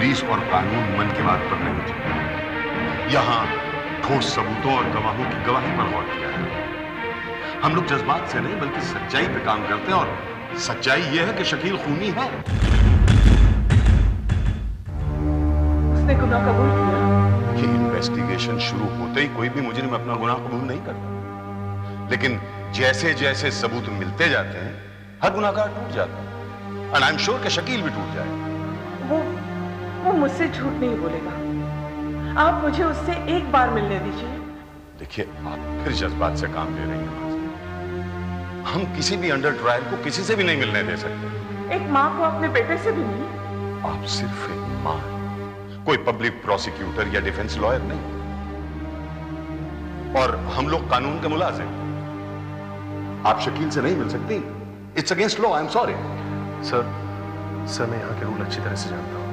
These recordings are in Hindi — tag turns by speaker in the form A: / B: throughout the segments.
A: पुलिस और कानून मन की बात पर नहीं चलते। यहां ठोस सबूतों और गवाहों की गवाही पर गौर किया है। हम लोग जज्बात से नहीं बल्कि सच्चाई पे काम करते हैं, और सच्चाई यह है कि शकील खूनी है।
B: उसने गुनाह कबूल किया।
A: ये इन्वेस्टिगेशन शुरू होते ही कोई भी मुजरिम अपना गुनाह कबूल नहीं करता, लेकिन जैसे जैसे सबूत मिलते जाते हैं हर गुनाहगार टूट जाता है। एंड आई एम श्योर कि शकील भी टूट जाएगा।
B: वो मुझसे झूठ नहीं बोलेगा। आप मुझे उससे एक बार मिलने दीजिए।
A: देखिए, आप फिर जज्बात से काम ले रही हैं। हम किसी भी अंडर ट्रायल को किसी से भी नहीं मिलने दे सकते।
B: एक माँ को अपने बेटे से भी नहीं।
A: आप सिर्फ एक माँ, कोई पब्लिक प्रोसिक्यूटर या डिफेंस लॉयर नहीं, और हम लोग कानून के मुलाजिम। आप शकील से नहीं मिल सकती। It's against law. I am sorry.
C: Sir मैं यहाँ के रूल अच्छी तरह से जानता हूँ।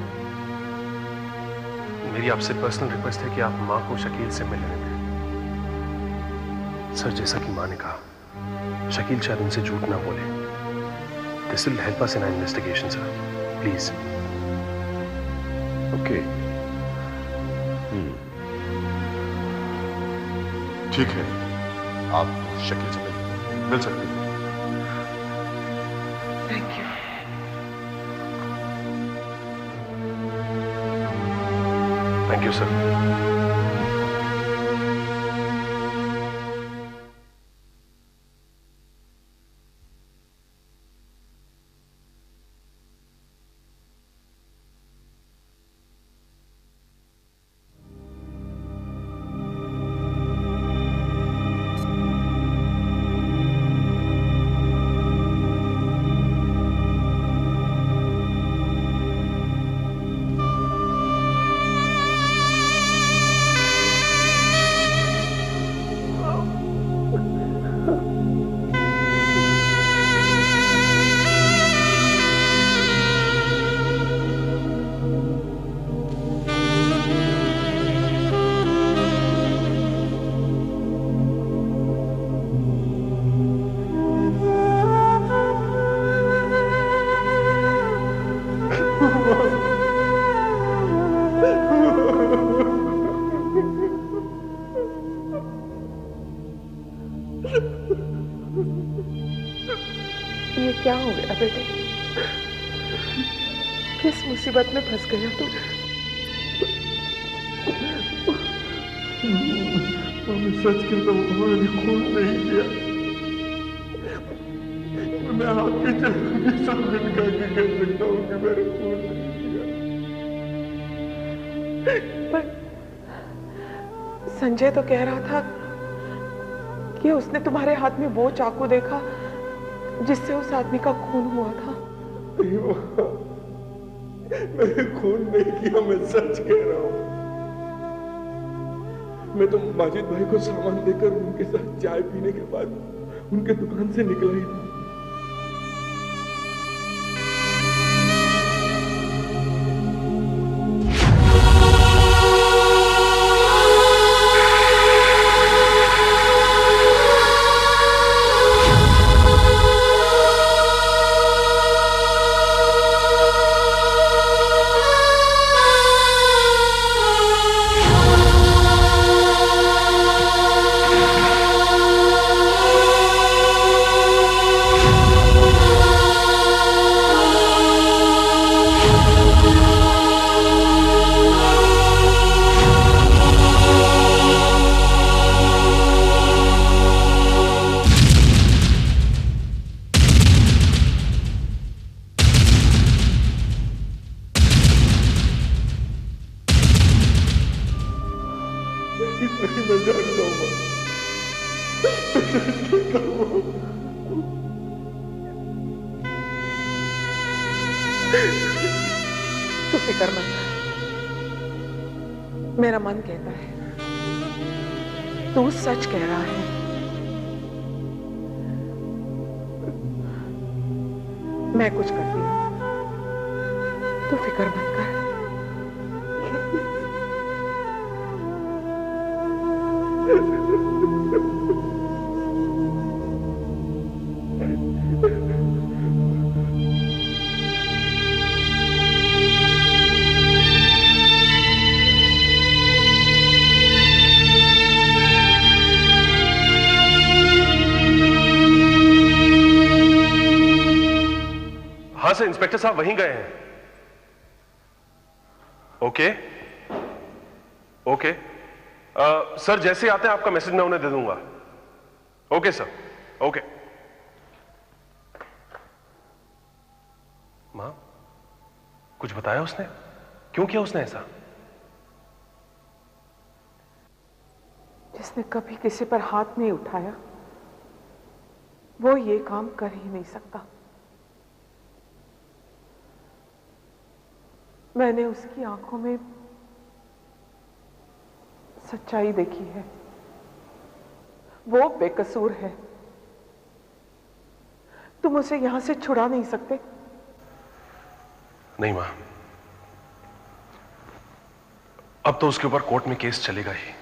C: मेरी आपसे पर्सनल रिक्वेस्ट है कि आप माँ को शकील से मिलने दें। सर, जैसा कि माँ ने कहा, शकील शायद उनसे झूठ ना बोले। This will help us in our investigation sir, please.
A: Okay, ठीक है, आप शकील से मिल सकते हैं।
B: Thank you.
C: Thank you sir.
B: ये क्या हो गया बेटे? किस मुसीबत में फंस गया तू?
D: मैं सच कहता हूँ, मैंने खून नहीं किया। मैं आपके चरणों में साबित करके कह सकता हूँ कि मैंने खून नहीं किया।
B: पर संजय तो कह रहा था कि उसने तुम्हारे हाथ में वो चाकू देखा जिससे उस आदमी का खून हुआ था।
D: मैंने खून नहीं किया, मैं सच कह रहा हूँ। मैं तो माजिद भाई को सामान देकर उनके साथ चाय पीने के बाद उनके दुकान से निकला ही था।
B: तू फिक्र मत कर, मेरा मन कहता है तू सच कह रहा है। मैं कुछ करती हूँ, तू फिक्र मत कर।
C: हाँ सर, इंस्पेक्टर साहब वहीं गए हैं। ओके ओके सर, जैसे आते हैं आपका मैसेज मैं उन्हें दे दूंगा। Okay sir, okay. मां, कुछ बताया उसने? क्यों किया उसने ऐसा?
B: जिसने कभी किसी पर हाथ नहीं उठाया वो ये काम कर ही नहीं सकता। मैंने उसकी आंखों में सच्चाई देखी है। वो बेकसूर है। तुम उसे यहां से छुड़ा नहीं सकते।
C: नहीं मां, अब तो उसके ऊपर कोर्ट में केस चलेगा ही।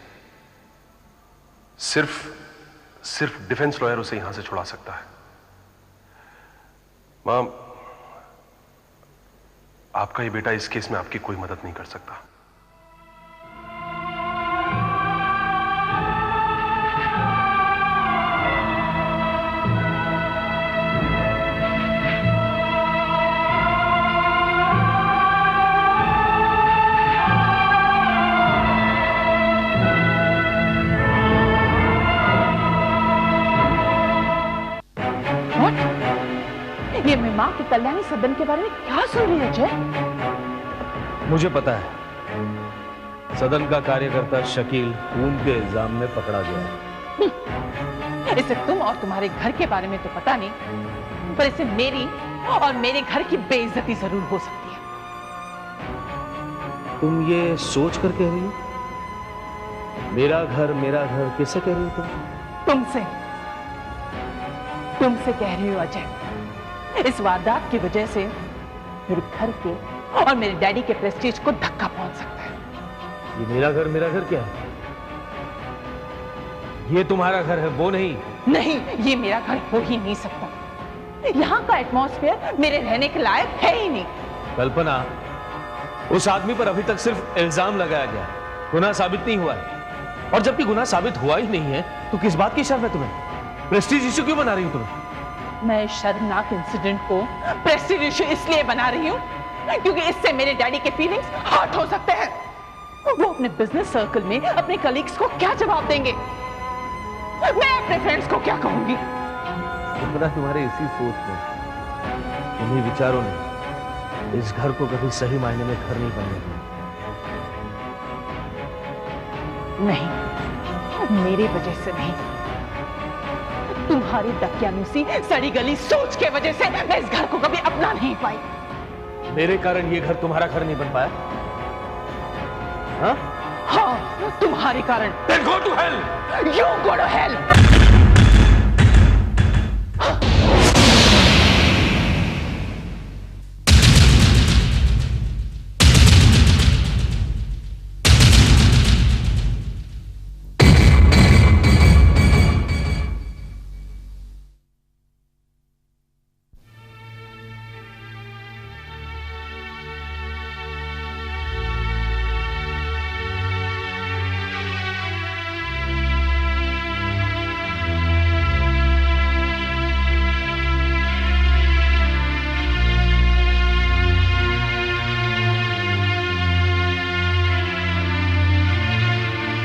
C: सिर्फ डिफेंस लॉयर उसे यहां से छुड़ा सकता है। मां, आपका ये बेटा इस केस में आपकी कोई मदद नहीं कर सकता।
E: ये मैं मां की कल्याणी सदन के बारे में क्या सुन रही है जय?
F: मुझे पता है, सदन का कार्यकर्ता शकील खून के इल्जाम में पकड़ा गया है।
E: इसे तुम और तुम्हारे घर के बारे में तो पता नहीं, पर इसे मेरी और मेरे घर की बेइज्जती जरूर हो सकती है।
F: तुम ये सोच कर कह रही हो? मेरा घर किससे कह रही हो तुम?
E: तुमसे कह रही हो अजय। इस वारदात की वजह से मेरे घर के और मेरे डैडी के प्रेस्टीज को धक्का पहुंच सकता है।
F: ये मेरा घर क्या है? ये तुम्हारा घर है, वो नहीं।
E: नहीं, ये मेरा घर हो ही नहीं सकता। यहाँ का एटमॉस्फेयर मेरे रहने के लायक है ही नहीं।
F: कल्पना, उस आदमी पर अभी तक सिर्फ इल्जाम लगाया गया, गुनाह साबित नहीं हुआ है। और जबकि गुनाह साबित हुआ ही नहीं है तो किस बात की शर्म है तुम्हें? प्रेस्टीज इश्यू क्यों बना रही हो तुम?
E: मैं शर्मनाक इंसिडेंट को प्रेस्टीज इश्यू इसलिए बना रही हूँ क्योंकि इससे मेरे डैडी के फीलिंग्स हर्ट हो सकते हैं। वो अपने बिजनेस सर्कल में अपने कलीग्स को क्या जवाब देंगे? मैं अपने फ्रेंड्स को क्या कहूंगी?
F: तुम्हारे इसी सोच में, इन्हीं विचारों ने इस घर को कभी सही मायने में घर नहीं बनने दिया।
E: नहीं, मेरी वजह से नहीं, तुम्हारी दकियानूसी सड़ी गली सोच के वजह से मैं इस घर को कभी अपना नहीं पाई।
F: मेरे कारण ये घर तुम्हारा घर नहीं बन पाया? हाँ?
E: हाँ, तुम्हारे कारण।
F: Then go to hell!
E: You go to hell!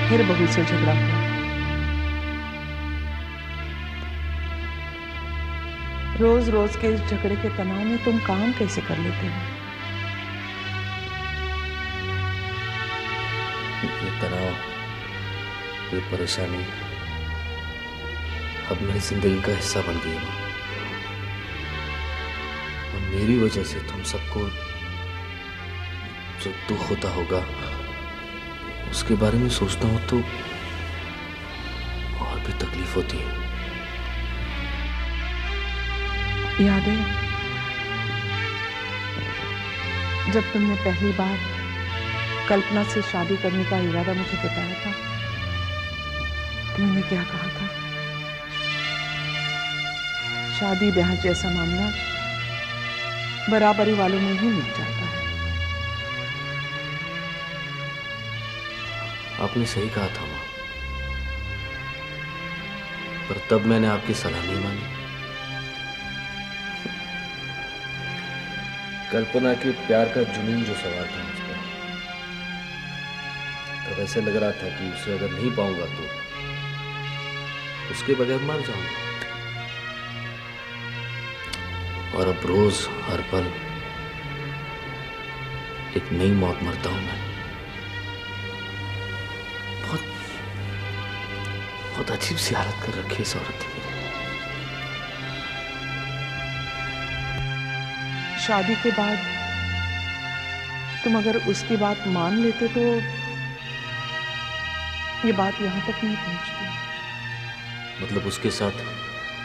B: फिर बहू से झगड़ा हुआ। रोज रोज के इस झगड़े के तनाव में तुम काम कैसे कर लेते हो?
F: ये तनाव, ये परेशानी अब मेरी जिंदगी का हिस्सा बन गई है और मेरी वजह से तुम सबको जो दुख होता होगा उसके बारे में सोचता हूं तो और भी तकलीफ होती है।
B: याद है जब तुमने पहली बार कल्पना से शादी करने का इरादा मुझे बताया था, तुमने क्या कहा था? शादी ब्याह जैसा मामला बराबरी वालों में ही मिल जाता है।
F: आपने सही कहा था मां, पर तब मैंने आपकी सलाह नहीं मानी। कल्पना के प्यार का जुनून जो सवार था मुझ पर, तब ऐसे लग रहा था कि उसे अगर नहीं पाऊंगा तो उसके बगैर मर जाऊंगा। और अब रोज हर पल एक नई मौत मरता हूं मैं। बहुत बहुत अजीब सी हालत कर रखी है इस औरत ने।
B: शादी के बाद तुम अगर उसकी बात मान लेते तो ये बात यहां तक नहीं पहुंचती।
F: मतलब उसके साथ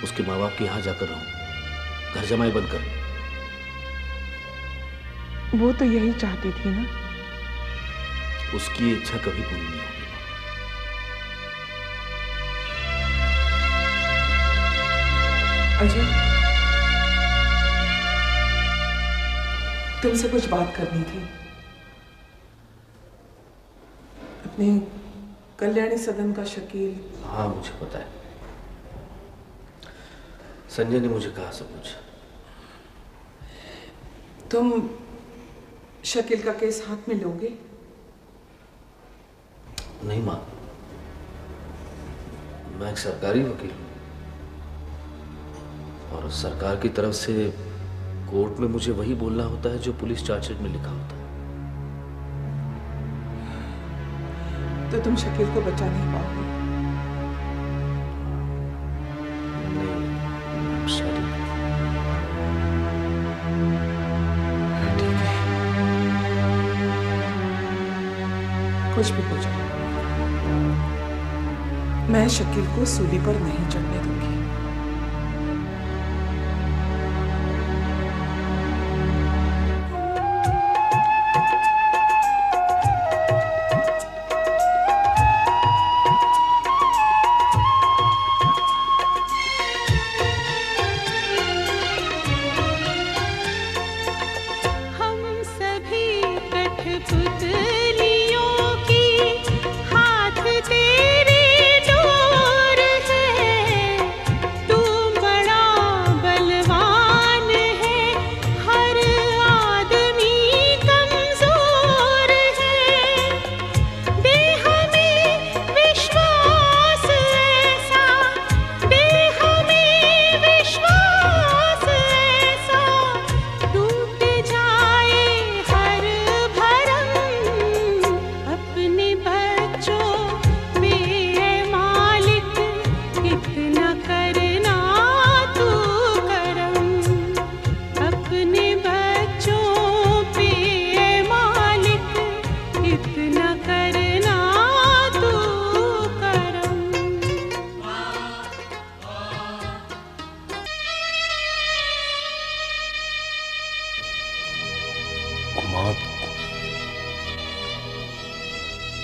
F: उसके माँ बाप के यहां जाकर रहूं, घर जमाई बनकर?
B: वो तो यही चाहती थी ना।
F: उसकी इच्छा कभी पूरी नहीं होगी।
B: अजय, तुमसे कुछ बात करनी थी। अपने कल्याणी सदन का शकील।
F: हाँ मुझे पता है, संजय ने मुझे कहा सब कुछ।
B: तुम शकील का केस हाथ में लोगे?
F: नहीं मां, मैं एक सरकारी वकील हूं और सरकार की तरफ से कोर्ट में मुझे वही बोलना होता है जो पुलिस चार्जशीट में लिखा होता है।
B: तो तुम शकील को बचा नहीं पाओगे।
F: नहीं, सॉरी।
B: ठीक है, कुछ भी हो जाए, मैं शकील को सूली पर नहीं चढ़ने दूंगी।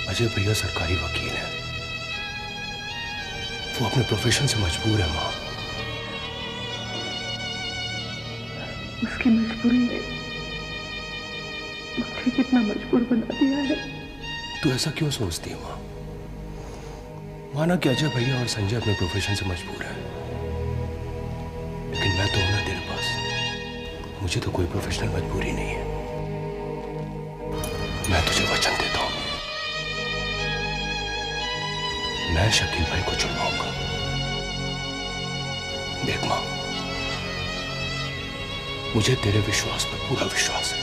G: अजय भैया सरकारी वकील है, वो अपने प्रोफेशन से मजबूर है मां।
B: उसकी मजबूरी ने मुझे कितना मजबूर बना दिया है।
G: तू ऐसा क्यों सोचती है मां? माना कि अजय भैया और संजय अपने प्रोफेशन से मजबूर है, लेकिन मैं तो हूं ना तेरे पास। मुझे तो कोई प्रोफेशनल मजबूरी नहीं है। मैं तुझे वचन देता हूं, मैं शकील भाई को छुड़वाऊंगा। देख मां, मुझे तेरे विश्वास पर पूरा विश्वास है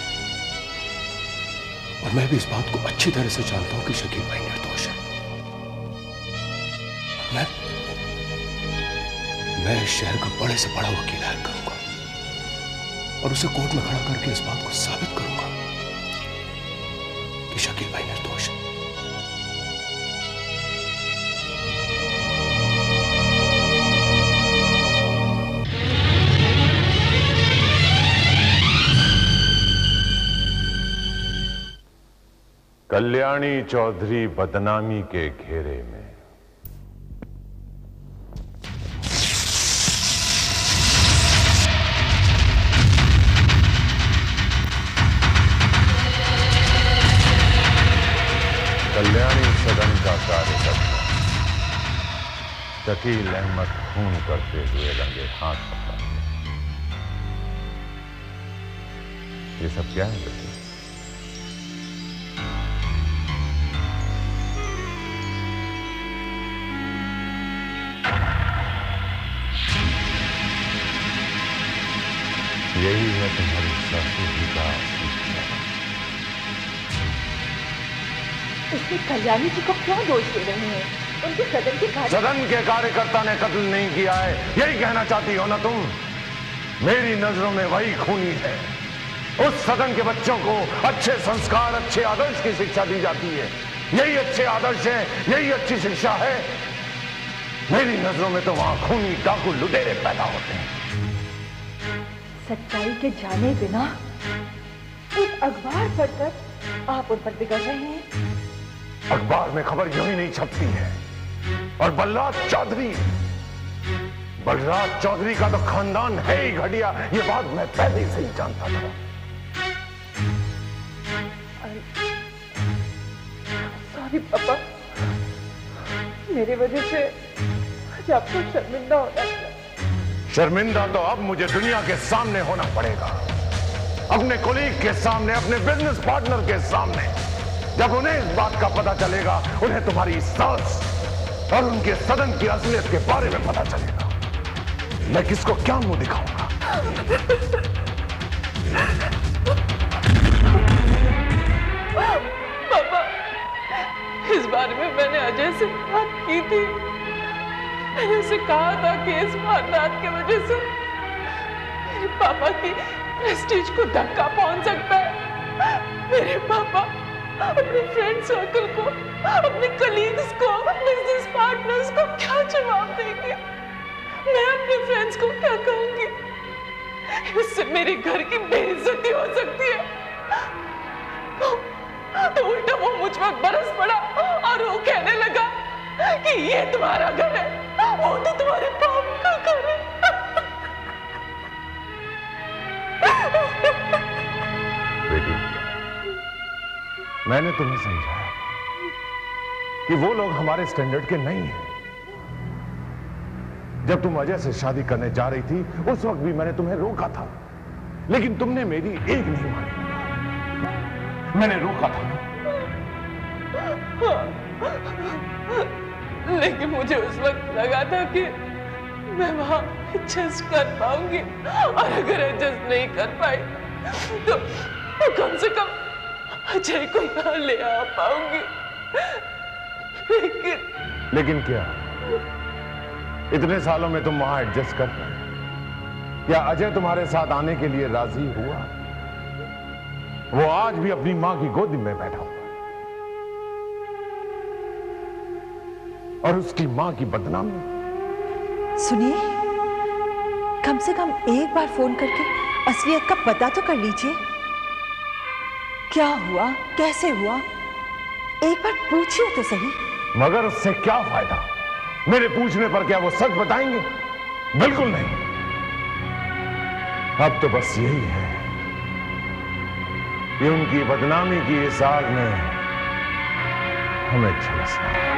G: और मैं भी इस बात को अच्छी तरह से जानता हूं कि शकील भाई निर्दोष है। मैं इस शहर का बड़े से बड़ा वकील हायर करूंगा और उसे कोर्ट में खड़ा करके इस बात को साबित करूंगा कि शकील भाई निर्दोष है।
A: कल्याणी चौधरी बदनामी के घेरे में। कल्याणी सदन का कार्यकर्ता शकील अहमद खून करते हुए रंगे हाथ पकड़ा।
H: ये सब क्या है बेटी? यही है तुम्हारी सासू जी का असली चेहरा।
E: इसमें कल्याणी जी को क्यों दोष दे रहे हैं? उनके सदन
H: के कार्यकर्ता ने कत्ल नहीं किया है, यही कहना चाहती हो ना तुम? मेरी नजरों में वही खूनी है। उस सदन के बच्चों को अच्छे संस्कार, अच्छे आदर्श की शिक्षा दी जाती है। यही अच्छे आदर्श है, यही अच्छी शिक्षा है। मेरी नजरों में तो वहां खूनी, डाकू, लुटेरे पैदा होते हैं।
E: सच्चाई के जाने बिना एक अखबार पढ़कर आप उन पर बिगड़ रहे हैं।
H: अखबार में खबर यूं ही नहीं छपती है। और बलराज चौधरी का तो खानदान है ही घटिया, ये बात मैं पहले से ही जानता था।
B: सॉरी पापा, मेरी वजह से आज आपको शर्मिंदा होना पड़ा।
H: शर्मिंदा तो अब मुझे दुनिया के सामने होना पड़ेगा, अपने कोलीग के सामने, अपने बिजनेस पार्टनर के सामने। जब उन्हें इस बात का पता चलेगा, उन्हें तुम्हारी सास और उनके सदन की असलियत के बारे में पता चलेगा, मैं किसको क्या मुंह दिखाऊंगा।
B: पापा, इस बारे में मैंने अजय से बात की थी। मैंने उसे कहा था कि इस वारदात की वजह से मेरे पापा की प्रेस्टीज को धक्का पहुंच सकता है। मेरे पापा अपने फ्रेंड सर्कल को, अपने कलीग्स को, बिजनेस पार्टनर्स को क्या जवाब देंगे? मैं अपने फ्रेंड्स को क्या कहूंगी? इससे मेरे घर की बेइज्जती हो सकती है। तो उल्टा वो मुझ पर बरस पड़ा और वो कहने लगा कि ये तुम्हारा घर है, वो तो तुम्हारे बाप का घर है।
H: बेटी, मैंने तुम्हें समझाया कि वो लोग हमारे स्टैंडर्ड के नहीं हैं। जब तुम अजय से शादी करने जा रही थी, उस वक्त भी मैंने तुम्हें रोका था, लेकिन तुमने मेरी एक नहीं मानी। मैंने रोका था,
B: लेकिन मुझे उस वक्त लगा था कि मैं वहां एडजस्ट कर पाऊंगी, और अगर एडजस्ट नहीं कर पाई तो कम से कम अजय को यहाँ ले आ पाऊंगी।
H: लेकिन क्या इतने सालों में तुम वहां एडजस्ट कर पाए? क्या अजय तुम्हारे साथ आने के लिए राजी हुआ? वो आज भी अपनी मां की गोद में बैठा हुआ, और उसकी मां की बदनामी।
I: सुनिए, कम से कम एक बार फोन करके असलियत का पता तो कर लीजिए। क्या हुआ, कैसे हुआ, एक बार पूछिए तो सही।
H: मगर उससे क्या फायदा? मेरे पूछने पर क्या वो सच बताएंगे? बिल्कुल नहीं। अब तो बस यही है कि उनकी बदनामी की इस आग में हमें झुलसना है।